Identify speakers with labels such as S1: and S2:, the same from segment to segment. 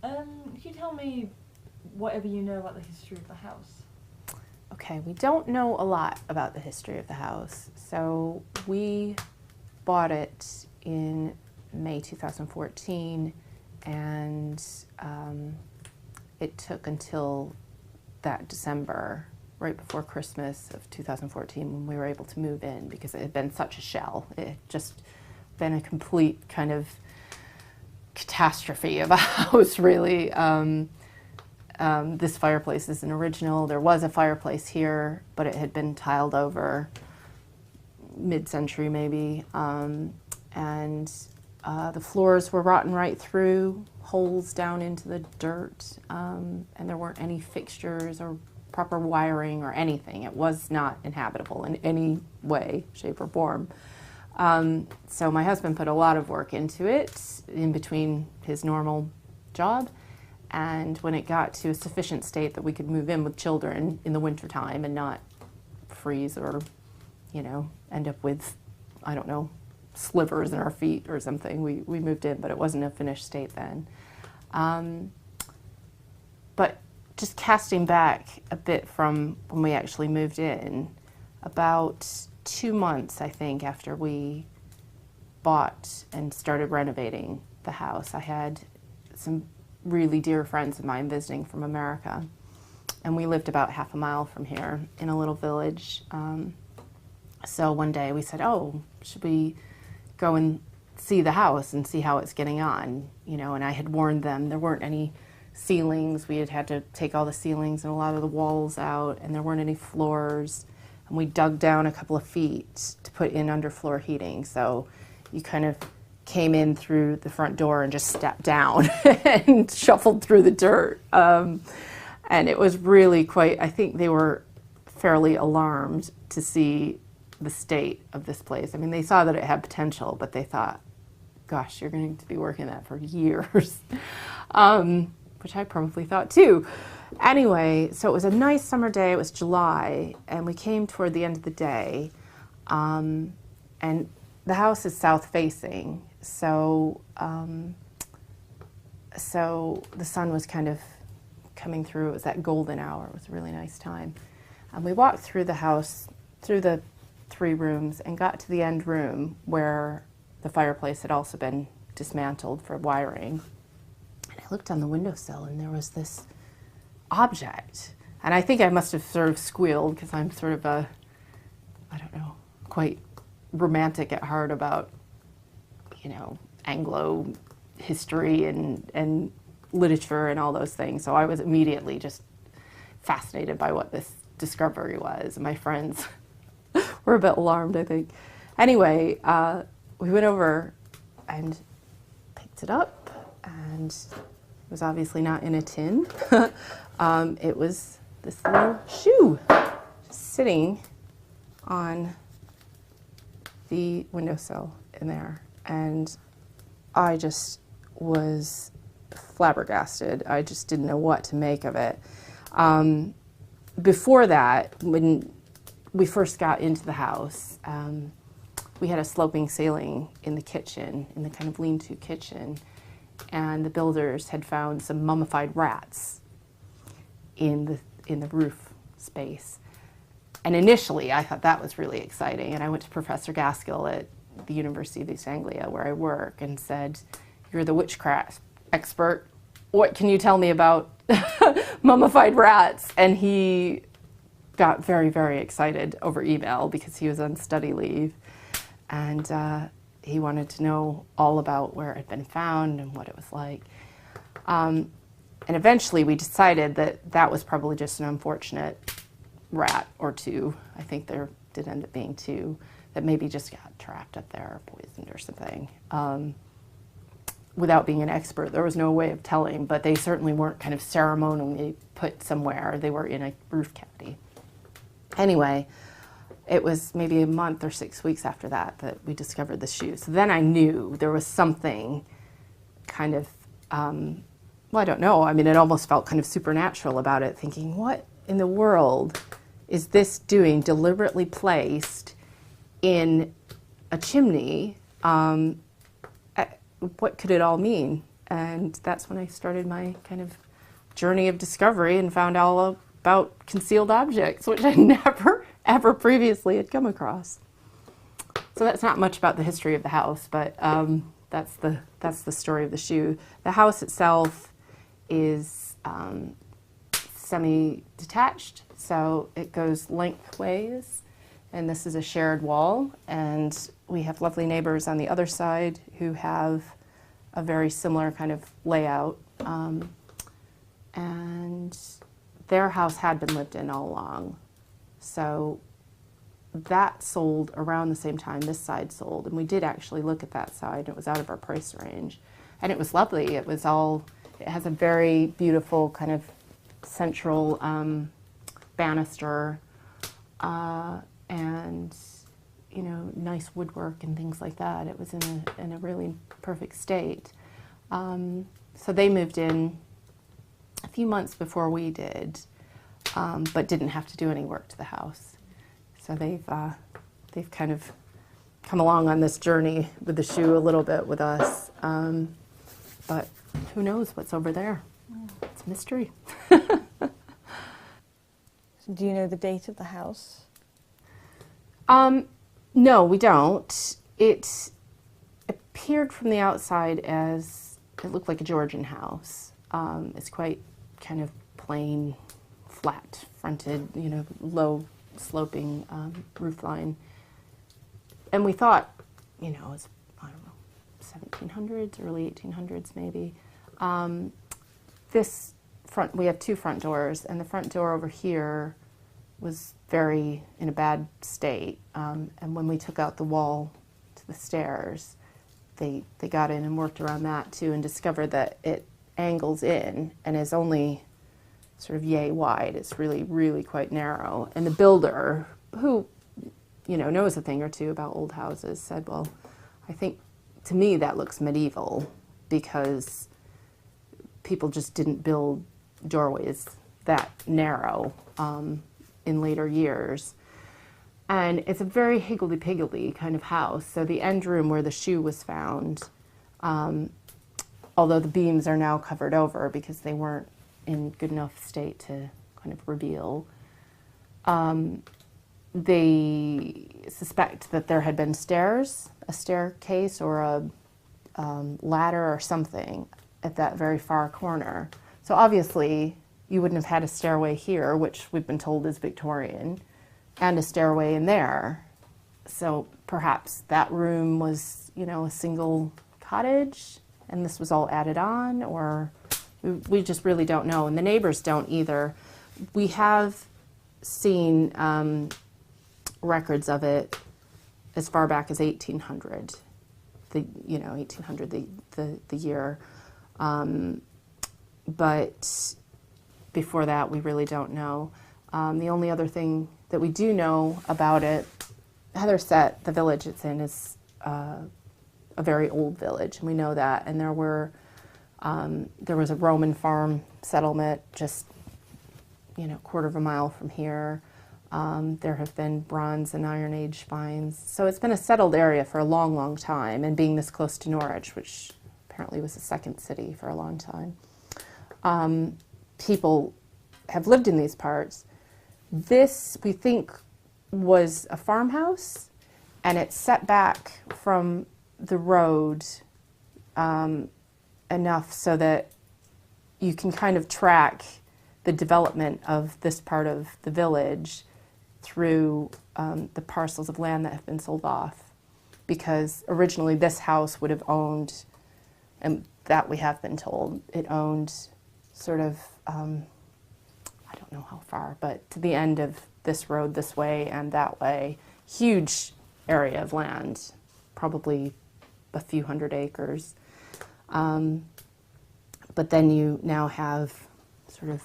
S1: Can you tell me whatever you know about the history of the house?
S2: Okay, we don't know a lot about the history of the house. So we bought it in May 2014, and it took until that December, right before Christmas of 2014, when we were able to move in, because it had been such a shell. It had just been a complete kind of catastrophe of a house, really. This fireplace is an original. There was a fireplace here, but it had been tiled over mid-century maybe. And the floors were rotten right through, holes down into the dirt, and there weren't any fixtures or proper wiring or anything. It was not inhabitable in any way, shape, or form. So my husband put a lot of work into it in between his normal job. And when it got to a sufficient state that we could move in with children in the wintertime and not freeze or, you know, end up with, I don't know, slivers in our feet or something, we moved in, but it wasn't a finished state then. But just casting back a bit from when we actually moved in, about 2 months, I think, after we bought and started renovating the house, I had some really dear friends of mine visiting from America, and we lived about half a mile from here in a little village. So one day we said, oh, should we go and see the house and see how it's getting on, you know? And I had warned them there weren't any ceilings. We had to take all the ceilings and a lot of the walls out, and there weren't any floors. And we dug down a couple of feet to put in underfloor heating. So you kind of came in through the front door and just stepped down and shuffled through the dirt. And it was really quite, I think they were fairly alarmed to see the state of this place. I mean, they saw that it had potential, but they thought, gosh, you're going to be working that for years, which I probably thought too. Anyway, so it was a nice summer day. It was July, and we came toward the end of the day, and the house is south-facing, so the sun was kind of coming through. It was that golden hour. It was a really nice time. And we walked through the house, through the 3 rooms, and got to the end room where the fireplace had also been dismantled for wiring. And I looked on the windowsill, and there was this object. And I think I must have sort of squealed, because I'm sort of a, I don't know, quite romantic at heart about, you know, Anglo history and literature and all those things. So I was immediately just fascinated by what this discovery was. And my friends were a bit alarmed, I think. Anyway, we went over and picked it up, and it was obviously not in a tin. It was this little shoe just sitting on the windowsill in there, and I just was flabbergasted. I just didn't know what to make of it. Before that, when we first got into the house, we had a sloping ceiling in the kitchen, in the kind of lean-to kitchen, and the builders had found some mummified rats in the roof space. And initially, I thought that was really exciting. And I went to Professor Gaskell at the University of East Anglia, where I work, and said, "You're the witchcraft expert. What can you tell me about mummified rats?" And he got very, very excited over email because he was on study leave. And he wanted to know all about where it had been found and what it was like. And eventually we decided that that was probably just an unfortunate rat or 2. I think there did end up being 2 that maybe just got trapped up there or poisoned or something. Without being an expert, there was no way of telling, but they certainly weren't kind of ceremonially put somewhere. They were in a roof cavity. Anyway, it was maybe a month or 6 weeks after that that we discovered the shoe. So then I knew there was something kind of, well, I don't know. I mean, it almost felt kind of supernatural about it, thinking, what in the world is this doing, deliberately placed in a chimney? What could it all mean? And that's when I started my kind of journey of discovery and found all about concealed objects, which I never, ever previously had come across. So that's not much about the history of the house, but that's the story of the shoe. The house itself is semi-detached, so it goes lengthways, and this is a shared wall, and we have lovely neighbors on the other side who have a very similar kind of layout, and their house had been lived in all along. So that sold around the same time this side sold, and we did actually look at that side. It was out of our price range, and it was lovely. It has a very beautiful kind of central banister, and nice woodwork and things like that. It was in a really perfect state. So they moved in a few months before we did, but didn't have to do any work to the house. So they've kind of come along on this journey with the shoe a little bit with us, but who knows what's over there? It's a mystery.
S3: So do you know the date of the house?
S2: No, we don't. It appeared from the outside as it looked like a Georgian house. It's quite kind of plain, flat fronted, low sloping roof line. And we thought, it's, I don't know, 1700s, early 1800s maybe. This front, we have two front doors, and the front door over here was in a bad state. And when we took out the wall to the stairs, they got in and worked around that too, and discovered that it angles in and is only sort of yay wide. It's really, really quite narrow. And the builder, who, knows a thing or two about old houses, said, well, I think to me that looks medieval because people just didn't build doorways that narrow in later years. And it's a very higgledy-piggledy kind of house. So the end room where the shoe was found, although the beams are now covered over because they weren't in good enough state to kind of reveal, they suspect that there had been stairs, a staircase or a ladder or something at that very far corner. So obviously you wouldn't have had a stairway here, which we've been told is Victorian, and a stairway in there. So perhaps that room was, a single cottage and this was all added on, or we just really don't know. And the neighbors don't either. We have seen records of it as far back as 1800, the year. But before that, we really don't know. The only other thing that we do know about it, Heatherset, the village it's in, is a very old village, and we know that. And there was a Roman farm settlement just, quarter of a mile from here. There have been Bronze and Iron Age finds. So it's been a settled area for a long, long time, and being this close to Norwich, which apparently was the second city for a long time. People have lived in these parts. This, we think, was a farmhouse, and it's set back from the road enough so that you can kind of track the development of this part of the village through the parcels of land that have been sold off. Because originally this house would have owned, and that we have been told, it owned sort of, I don't know how far, but to the end of this road this way and that way, huge area of land, probably a few hundred acres. But then you now have sort of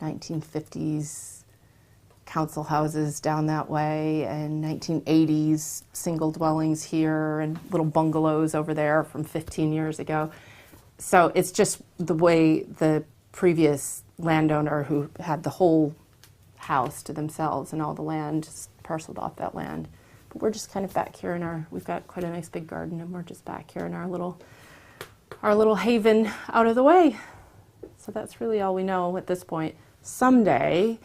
S2: 1950s council houses down that way, and 1980s single dwellings here, and little bungalows over there from 15 years ago. So it's just the way the previous landowner who had the whole house to themselves and all the land just parceled off that land. But we're just kind of back here we've got quite a nice big garden, and we're just back here in our little our little haven out of the way. So that's really all we know at this point. Someday,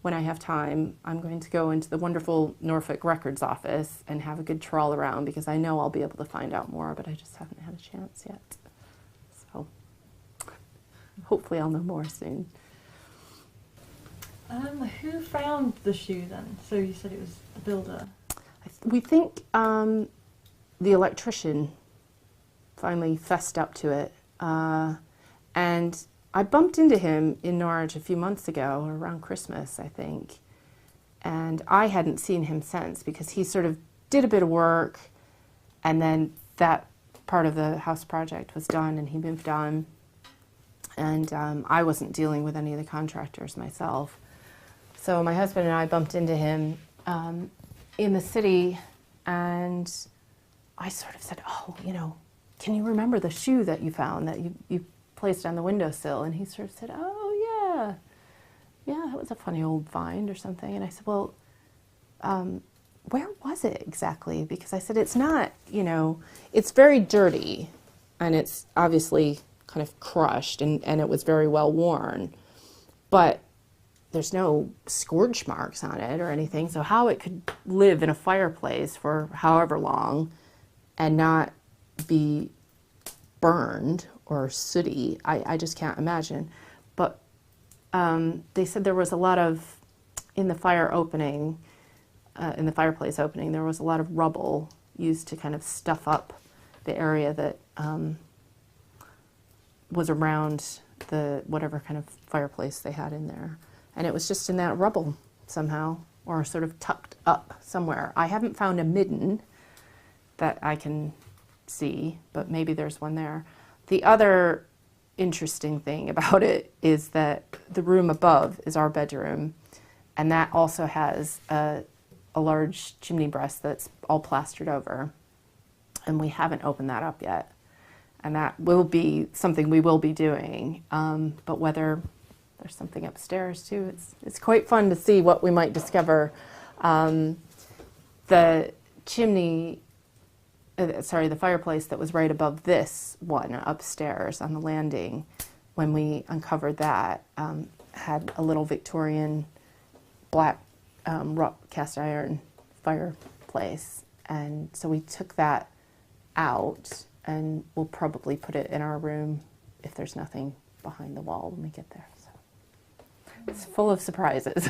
S2: when I have time, I'm going to go into the wonderful Norfolk Records office and have a good trawl around, because I know I'll be able to find out more, but I just haven't had a chance yet. So hopefully I'll know more soon.
S1: Who found the shoe then? So you said it was the builder.
S2: We think the electrician finally fessed up to it. And I bumped into him in Norwich a few months ago, around Christmas, I think. And I hadn't seen him since, because he sort of did a bit of work, and then that part of the house project was done and he moved on. And I wasn't dealing with any of the contractors myself. So my husband and I bumped into him in the city, and I sort of said, oh, you know, can you remember the shoe that you found that you placed on the windowsill? And he sort of said, oh, yeah, that was a funny old find or something. And I said, well, where was it exactly? Because I said, it's not, you know, it's very dirty, and it's obviously kind of crushed, and it was very well worn, but there's no scourge marks on it or anything. So how it could live in a fireplace for however long and not be burned or sooty, I just can't imagine. But they said there was a lot of, in the fire opening, in the fireplace opening, there was a lot of rubble used to kind of stuff up the area that was around the whatever kind of fireplace they had in there. And it was just in that rubble somehow, or sort of tucked up somewhere. I haven't found a midden that I can see, but maybe there's one there. The other interesting thing about it is that the room above is our bedroom, and that also has a large chimney breast that's all plastered over, and we haven't opened that up yet. And that will be something we will be doing, but whether there's something upstairs too, it's quite fun to see what we might discover. The chimney, the fireplace that was right above this one upstairs on the landing, when we uncovered that, had a little Victorian black cast iron fireplace. And so we took that out, and we'll probably put it in our room if there's nothing behind the wall when we get there. So it's full of surprises.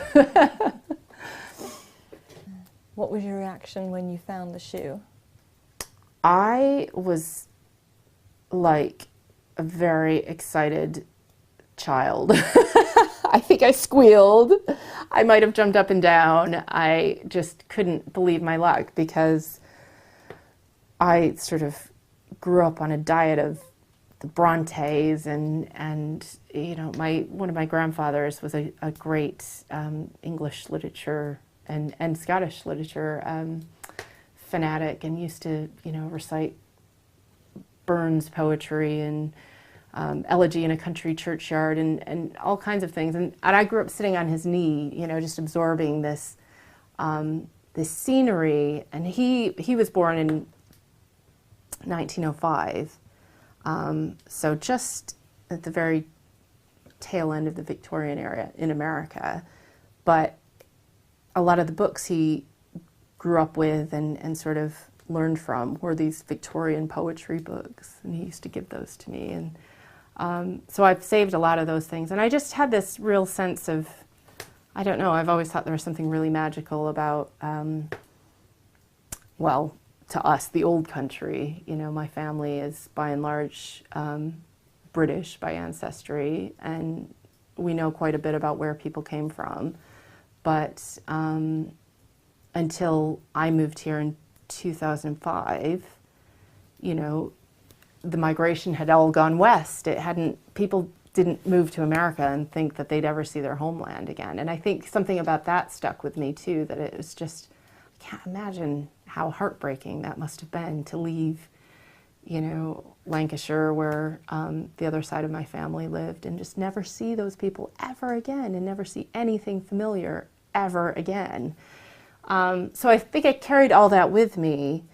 S3: What was your reaction when you found the shoe?
S2: I was like a very excited child. I think I squealed. I might have jumped up and down. I just couldn't believe my luck, because I sort of grew up on a diet of the Brontes, and you know, one of my grandfathers was a great English literature and Scottish literature fanatic, and used to, you know, recite Burns poetry and Elegy in a Country Churchyard and all kinds of things. And I grew up sitting on his knee, you know, just absorbing this this scenery. And he was born in 1905, so just at the very tail end of the Victorian era in America. But a lot of the books he grew up with and sort of learned from were these Victorian poetry books, and he used to give those to me. And so I've saved a lot of those things. And I just had this real sense of, I don't know, I've always thought there was something really magical about, well, to us, the old country. You know, my family is by and large British by ancestry, and we know quite a bit about where people came from. But until I moved here in 2005, you know, the migration had all gone west. People didn't move to America and think that they'd ever see their homeland again. And I think something about that stuck with me too, that it was just, I can't imagine how heartbreaking that must have been to leave, you know, Lancashire, where the other side of my family lived, and just never see those people ever again, and never see anything familiar ever again. So I think I carried all that with me,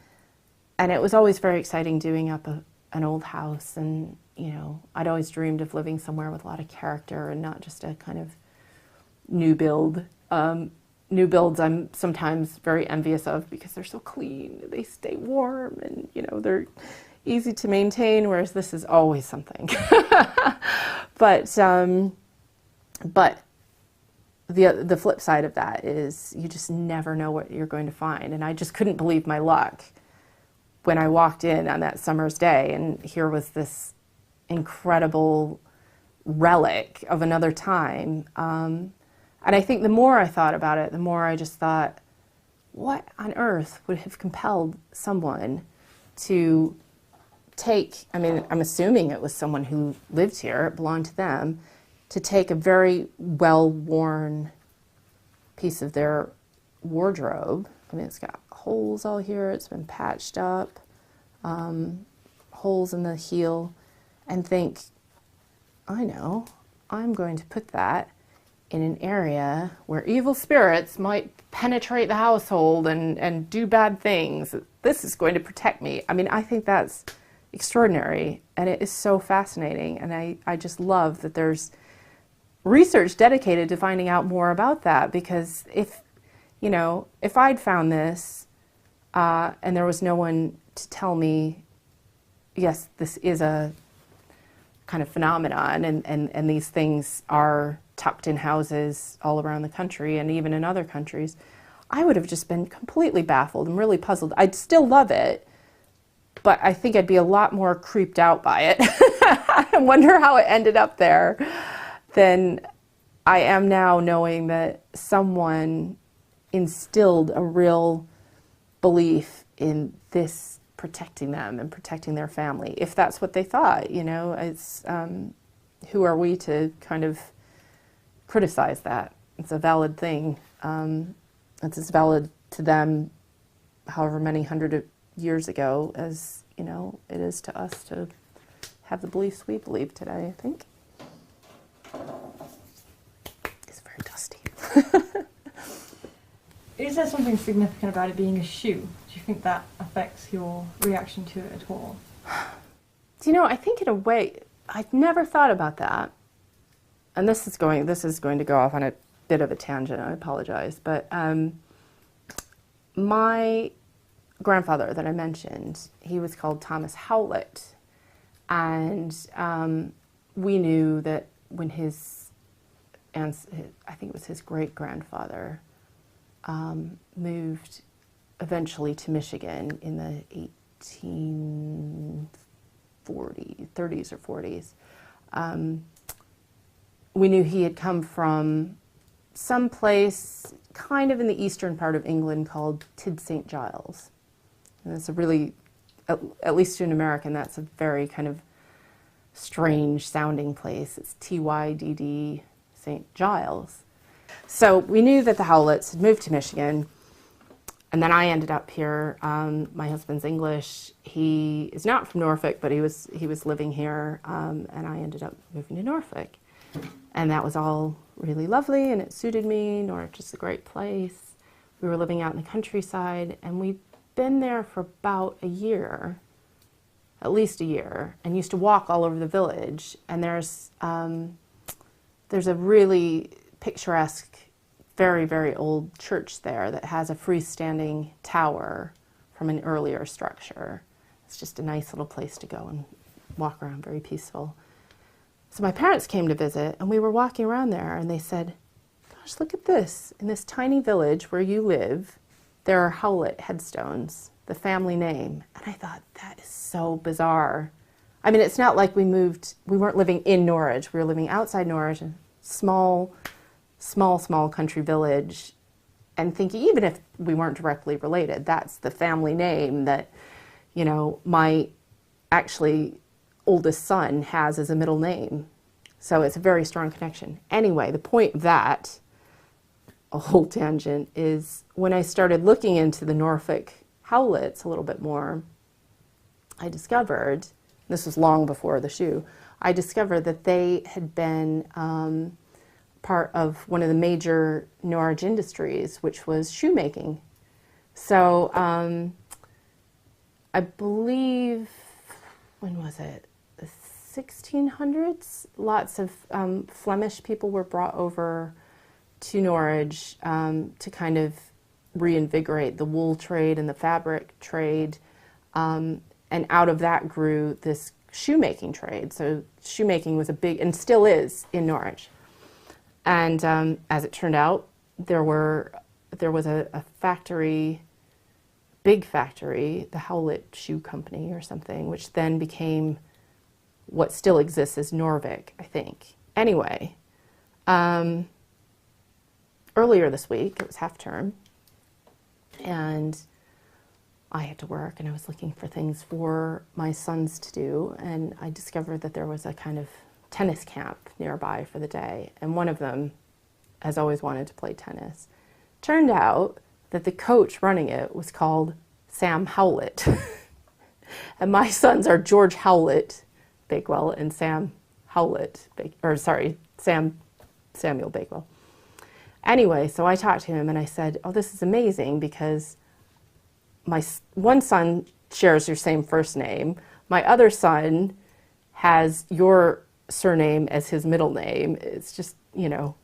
S2: and it was always very exciting doing up an old house, and you know, I'd always dreamed of living somewhere with a lot of character and not just a kind of new build. New builds I'm sometimes very envious of because they're so clean, they stay warm, and you know, they're easy to maintain, whereas this is always something. But the flip side of that is you just never know what you're going to find, and I just couldn't believe my luck when I walked in on that summer's day, and here was this incredible relic of another time. And I think the more I thought about it, the more I just thought, what on earth would have compelled someone to take, I mean, I'm assuming it was someone who lived here, it belonged to them, to take a very well-worn piece of their wardrobe. I mean, it's got holes all here, it's been patched up, holes in the heel, and think, I know, I'm going to put that in an area where evil spirits might penetrate the household and do bad things. This is going to protect me. I mean, I think that's extraordinary, and it is so fascinating, and I just love that there's research dedicated to finding out more about that, because if, you know, if I'd found this and there was no one to tell me, yes, this is a kind of phenomenon, and these things are tucked in houses all around the country and even in other countries, I would have just been completely baffled and really puzzled. I'd still love it, but I think I'd be a lot more creeped out by it and wonder how it ended up there than I am now, knowing that someone instilled a real belief in this protecting them and protecting their family, if that's what they thought. You know, it's who are we to kind of criticize that? It's a valid thing. It's as valid to them however many hundred of years ago as, you know, it is to us to have the beliefs we believe today, I think. It's very dusty.
S1: Is there something significant about it being a shoe? Do you think that affects your reaction to it at all?
S2: Do you know, I think in a way, I've never thought about that. And this is going to go off on a bit of a tangent, I apologize, but my grandfather that I mentioned, he was called Thomas Howlett, and we knew that when I think it was his great-grandfather, moved eventually to Michigan in the 30s or 40s. We knew he had come from some place kind of in the eastern part of England called Tid St. Giles. And it's a really, at least to an American, that's a very kind of strange sounding place. It's Tydd St. Giles. So we knew that the Howletts had moved to Michigan, and then I ended up here. My husband's English. He is not from Norfolk, but he was living here, and I ended up moving to Norfolk. And that was all really lovely, and it suited me. Norwich is a great place. We were living out in the countryside, and we'd been there for about a year, at least a year, and used to walk all over the village. And there's a really picturesque, very, very old church there that has a freestanding tower from an earlier structure. It's just a nice little place to go and walk around, very peaceful. So my parents came to visit, and we were walking around there, and they said, gosh, look at this. In this tiny village where you live, there are Howlett headstones, the family name. And I thought, that is so bizarre. I mean, it's not like we weren't living in Norwich. We were living outside Norwich, a small country village, and thinking, even if we weren't directly related, that's the family name that, you know, my actually oldest son has as a middle name. So it's a very strong connection. Anyway, the point of that, a whole tangent, is when I started looking into the Norfolk Howletts a little bit more, I discovered, this was long before the shoe, I discovered that they had been part of one of the major Norwich industries, which was shoemaking. So I believe when was it? The 1600s. Lots of Flemish people were brought over to Norwich to kind of reinvigorate the wool trade and the fabric trade. And out of that grew this shoemaking trade. So shoemaking was a big, and still is, in Norwich. And as it turned out, there was a factory, big factory, the Howlett Shoe Company or something, which then became what still exists as Norfolk, I think. Anyway, earlier this week, it was half term, and I had to work, and I was looking for things for my sons to do, and I discovered that there was a kind of tennis camp nearby for the day, and one of them has always wanted to play tennis. Turned out that the coach running it was called Sam Howlett, and my sons are George Howlett Bakewell and Sam Howlett, Samuel Bakewell. Anyway, so I talked to him and I said, oh, this is amazing because my one son shares your same first name. My other son has your surname as his middle name. It's just, you know,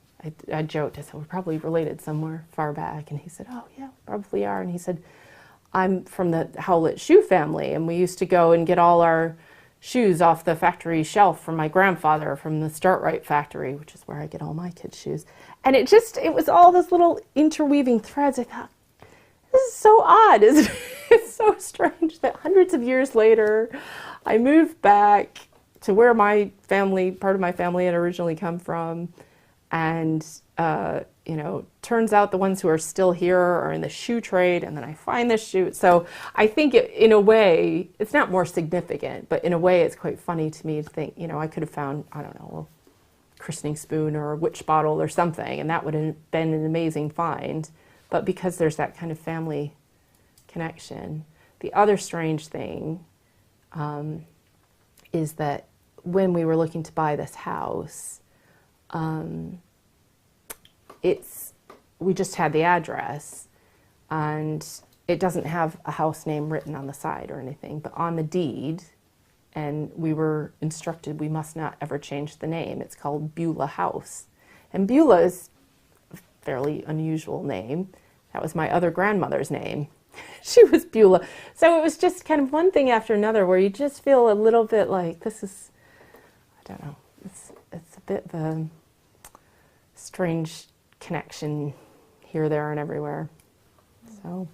S2: I joked. I said, we're probably related somewhere far back. And he said, oh, yeah, probably are. And he said, I'm from the Howlett shoe family. And we used to go and get all our shoes off the factory shelf from my grandfather from the Startright factory, which is where I get all my kids' shoes. And it was all those little interweaving threads. I thought, this is so odd, isn't it? It's so strange that hundreds of years later, I moved back to where my family, part of my family had originally come from. And, you know, turns out the ones who are still here are in the shoe trade, and then I find this shoe. So I think in a way, it's not more significant, but in a way it's quite funny to me to think, you know, I could have found, I don't know, a christening spoon or a witch bottle or something, and that would have been an amazing find. But because there's that kind of family connection. The other strange thing is that when we were looking to buy this house, we just had the address, and it doesn't have a house name written on the side or anything, but on the deed, and we were instructed we must not ever change the name. It's called Beulah House. And Beulah is a fairly unusual name. That was my other grandmother's name. She was Beulah. So it was just kind of one thing after another where you just feel a little bit like this is, I don't know, it's a bit of a strange connection here, there, and everywhere. So,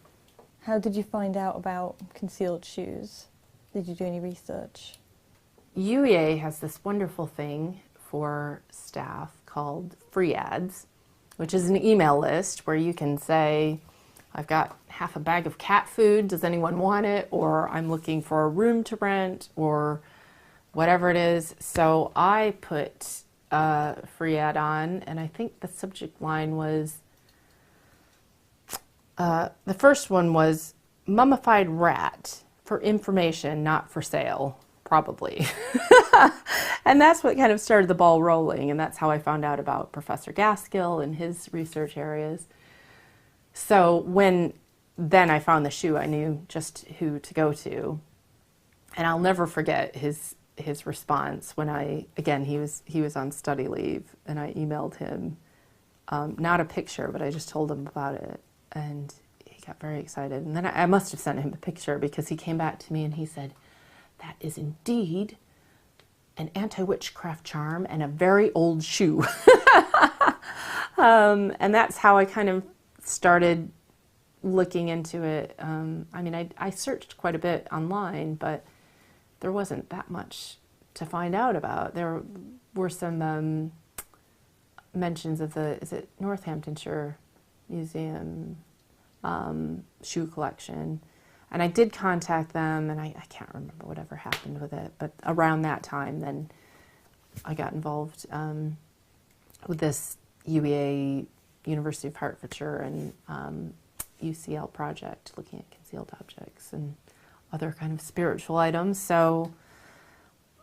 S3: how did you find out about concealed shoes? Did you do any research?
S2: UEA has this wonderful thing for staff called free ads, which is an email list where you can say, I've got half a bag of cat food, does anyone want it? Or I'm looking for a room to rent, or whatever it is. So I put a free ad on, and I think the subject line was, the first one was mummified rat for information, not for sale, probably. And that's what kind of started the ball rolling, and that's how I found out about Professor Gaskill and his research areas. So when then I found the shoe, I knew just who to go to. And I'll never forget his response when he was on study leave, and I emailed him, not a picture, but I just told him about it, and he got very excited. And then I must have sent him a picture, because he came back to me and he said, that is indeed an anti-witchcraft charm and a very old shoe. And that's how I kind of started looking into it. I mean, I searched quite a bit online, but there wasn't that much to find out about. There were some mentions of is it Northamptonshire Museum shoe collection. And I did contact them, and I can't remember whatever happened with it, but around that time, then I got involved with this UEA, University of Hertfordshire, and UCL project, looking at concealed objects and other kind of spiritual items. So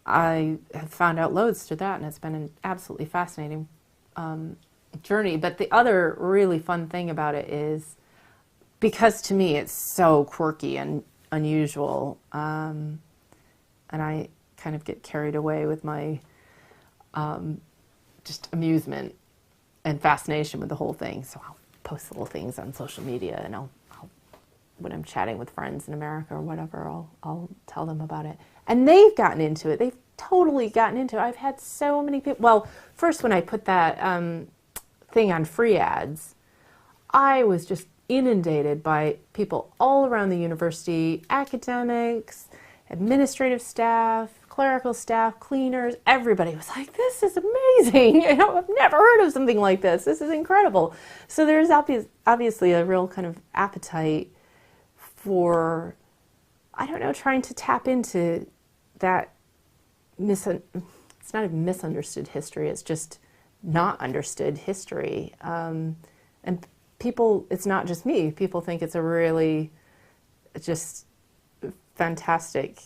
S2: I have found out loads through that, and it's been an absolutely fascinating journey. But the other really fun thing about it is, because to me it's so quirky and unusual, and I kind of get carried away with my just amusement and fascination with the whole thing. So I'll post little things on social media, and I'll when I'm chatting with friends in America or whatever, I'll tell them about it. And they've gotten into it. They've totally gotten into it. I've had so many people. Well, first when I put that thing on free ads, I was just inundated by people all around the university, academics, administrative staff, clerical staff, cleaners. Everybody was like, this is amazing. You know, I've never heard of something like this. This is incredible. So there's obviously a real kind of appetite for, I don't know, trying to tap into that it's not even misunderstood history, it's just not understood history. And people, it's not just me, people think it's a really just fantastic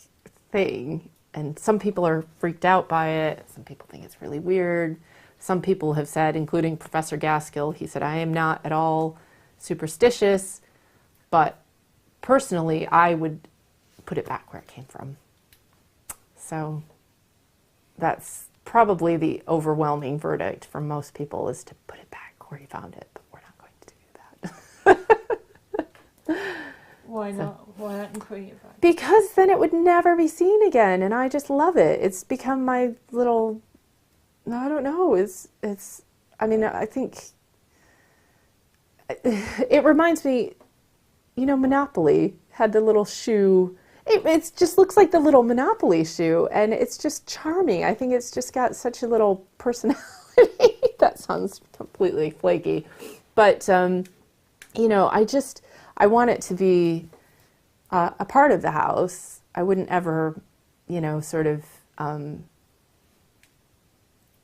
S2: thing. And some people are freaked out by it, some people think it's really weird. Some people have said, including Professor Gaskill, he said, I am not at all superstitious, but personally, I would put it back where it came from. So that's probably the overwhelming verdict from most people, is to put it back where you found it, but we're not going to do that.
S1: Why not? Why aren't you putting it back?
S2: Because then it would never be seen again, and I just love it. It's become my little, I don't know, I mean, I think it reminds me, you know, Monopoly had the little shoe. It just looks like the little Monopoly shoe, and it's just charming. I think it's just got such a little personality. That sounds completely flaky. But, you know, I want it to be a part of the house. I wouldn't ever, you know, sort of,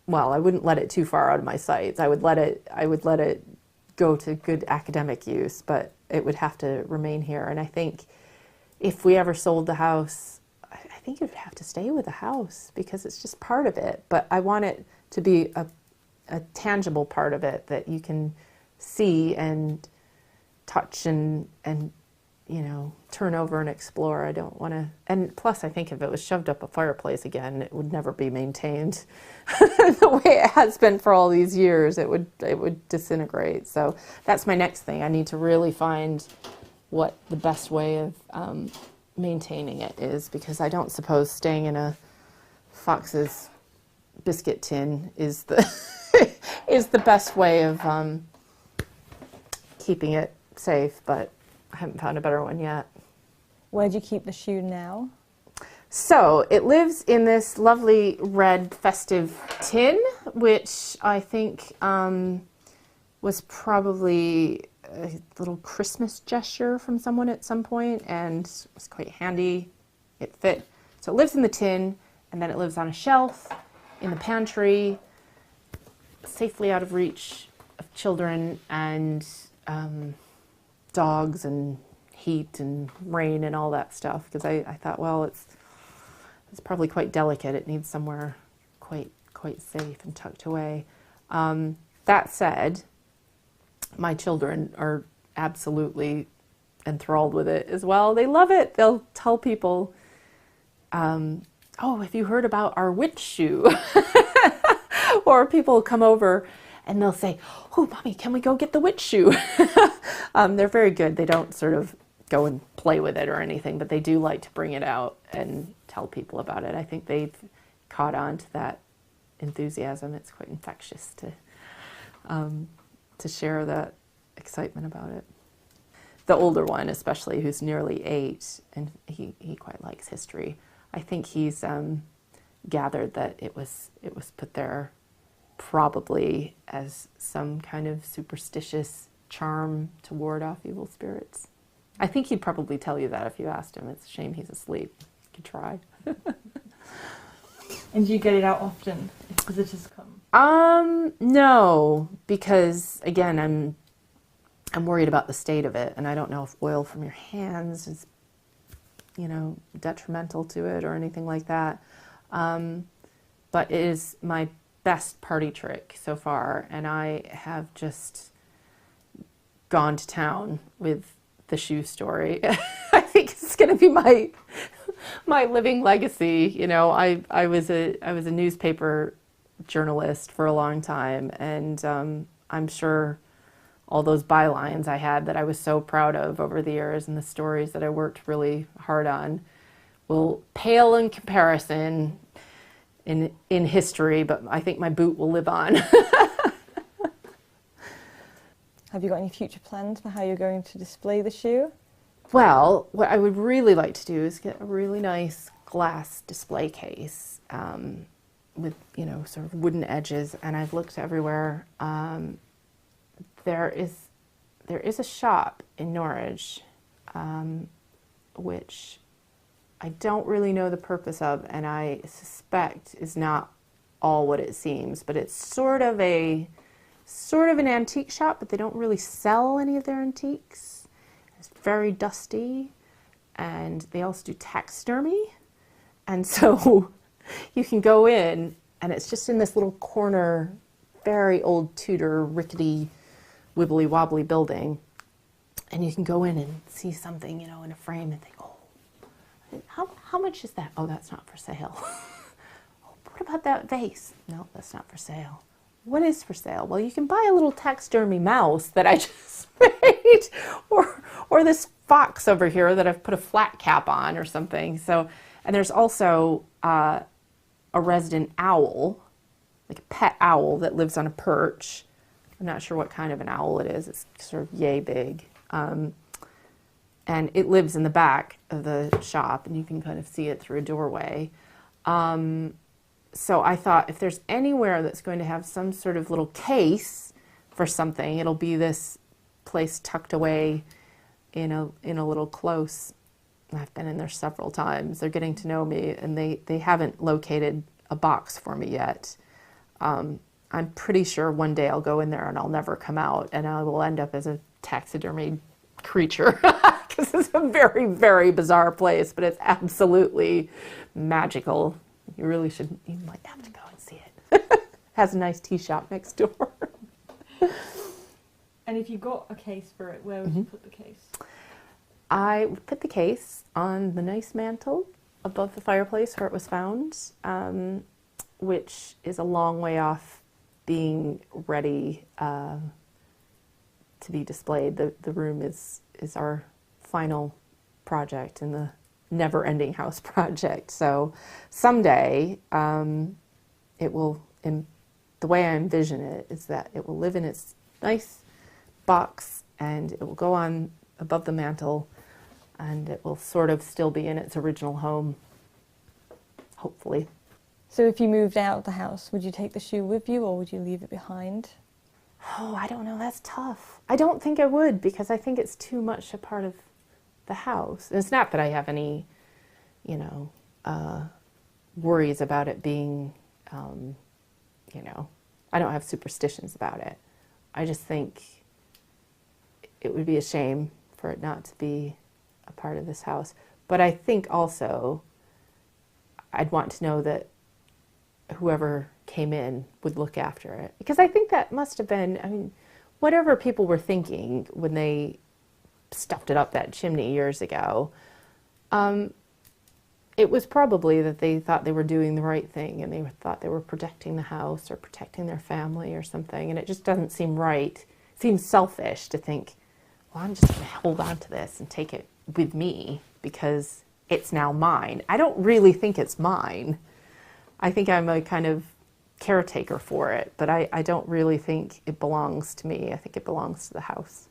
S2: well, I wouldn't let it too far out of my sights. I would let it go to good academic use, but it would have to remain here. And I think if we ever sold the house, I think it would have to stay with the house because it's just part of it. But I want it to be a tangible part of it that you can see and touch and you know, turn over and explore. I don't want to, and plus I think if it was shoved up a fireplace again, it would never be maintained the way it has been for all these years. It would disintegrate. So that's my next thing. I need to really find what the best way of maintaining it is, because I don't suppose staying in a Fox's biscuit tin is the is the best way of keeping it safe, but I haven't found a better one yet.
S3: Where do you keep the shoe now?
S2: So it lives in this lovely red festive tin, which I think was probably a little Christmas gesture from someone at some point, and was quite handy. It fit. So it lives in the tin, and then it lives on a shelf in the pantry, safely out of reach of children and dogs and heat and rain and all that stuff, because I thought, well, it's probably quite delicate. It needs somewhere quite safe and tucked away. That said, my children are absolutely enthralled with it as well. They love it. They'll tell people, oh, have you heard about our witch shoe? Or people come over and they'll say, oh, Mommy, can we go get the witch shoe? They're very good. They don't sort of go and play with it or anything, but they do like to bring it out and tell people about it. I think they've caught on to that enthusiasm. It's quite infectious to share that excitement about it. The older one, especially, who's nearly 8, and he quite likes history. I think he's gathered that it was put there probably as some kind of superstitious charm to ward off evil spirits. I think he'd probably tell you that if you asked him. It's a shame he's asleep. You could try.
S1: And do you get it out often if visitors come?
S2: No, because again, I'm worried about the state of it, and I don't know if oil from your hands is, you know, detrimental to it or anything like that. But it is my best party trick so far, and I have just gone to town with the shoe story. I think it's going to be my living legacy. You know, I was a newspaper journalist for a long time, and I'm sure all those bylines I had that I was so proud of over the years and the stories that I worked really hard on will pale in comparison in history, but I think my boot will live on.
S3: Have you got any future plans for how you're going to display the shoe?
S2: Well, what I would really like to do is get a really nice glass display case with, you know, sort of wooden edges, and I've looked everywhere. There is a shop in Norwich, which I don't really know the purpose of, and I suspect is not all what it seems, but it's sort of an antique shop, but they don't really sell any of their antiques. It's very dusty, and they also do taxidermy, and so you can go in, and it's just in this little corner, very old Tudor, rickety, wibbly wobbly building, and you can go in and see something, you know, in a frame and think, oh, how much is that? Oh, that's not for sale. Oh, what about that vase? No, that's not for sale. What is for sale? Well, you can buy a little taxidermy mouse that I just made, or this fox over here that I've put a flat cap on or something. So, and there's also a resident owl, like a pet owl that lives on a perch. I'm not sure what kind of an owl it is. It's sort of yay big. And it lives in the back of the shop, and you can kind of see it through a doorway. So I thought if there's anywhere that's going to have some sort of little case for something, it'll be this place tucked away in a little close. I've been in there several times. They're getting to know me, and they haven't located a box for me yet. I'm pretty sure one day I'll go in there and I'll never come out, and I will end up as a taxidermy creature, because it's a very, very bizarre place, but it's absolutely magical. You might have to go and see it. Has a nice tea shop next door.
S1: And if you got a case for it, where would you put the case?
S2: I would put the case on the nice mantle above the fireplace where it was found, which is a long way off being ready to be displayed. The room is our final project in the never-ending house project. So someday it will, the way I envision it is that it will live in its nice box, and it will go on above the mantle, and it will sort of still be in its original home, hopefully.
S3: So if you moved out of the house, would you take the shoe with you, or would you leave it behind?
S2: Oh, I don't know. That's tough. I don't think I would, because I think it's too much a part of the house. And it's not that I have any, worries about it being, I don't have superstitions about it. I just think it would be a shame for it not to be a part of this house. But I think also I'd want to know that whoever came in would look after it. Because I think that must have been, whatever people were thinking when they stuffed it up that chimney years ago, it was probably that they thought they were doing the right thing, and they thought they were protecting the house or protecting their family or something, and it just doesn't seem right. It seems selfish to think, well, I'm just going to hold on to this and take it with me because it's now mine. I don't really think it's mine. I think I'm a kind of caretaker for it, but I don't really think it belongs to me. I think it belongs to the house.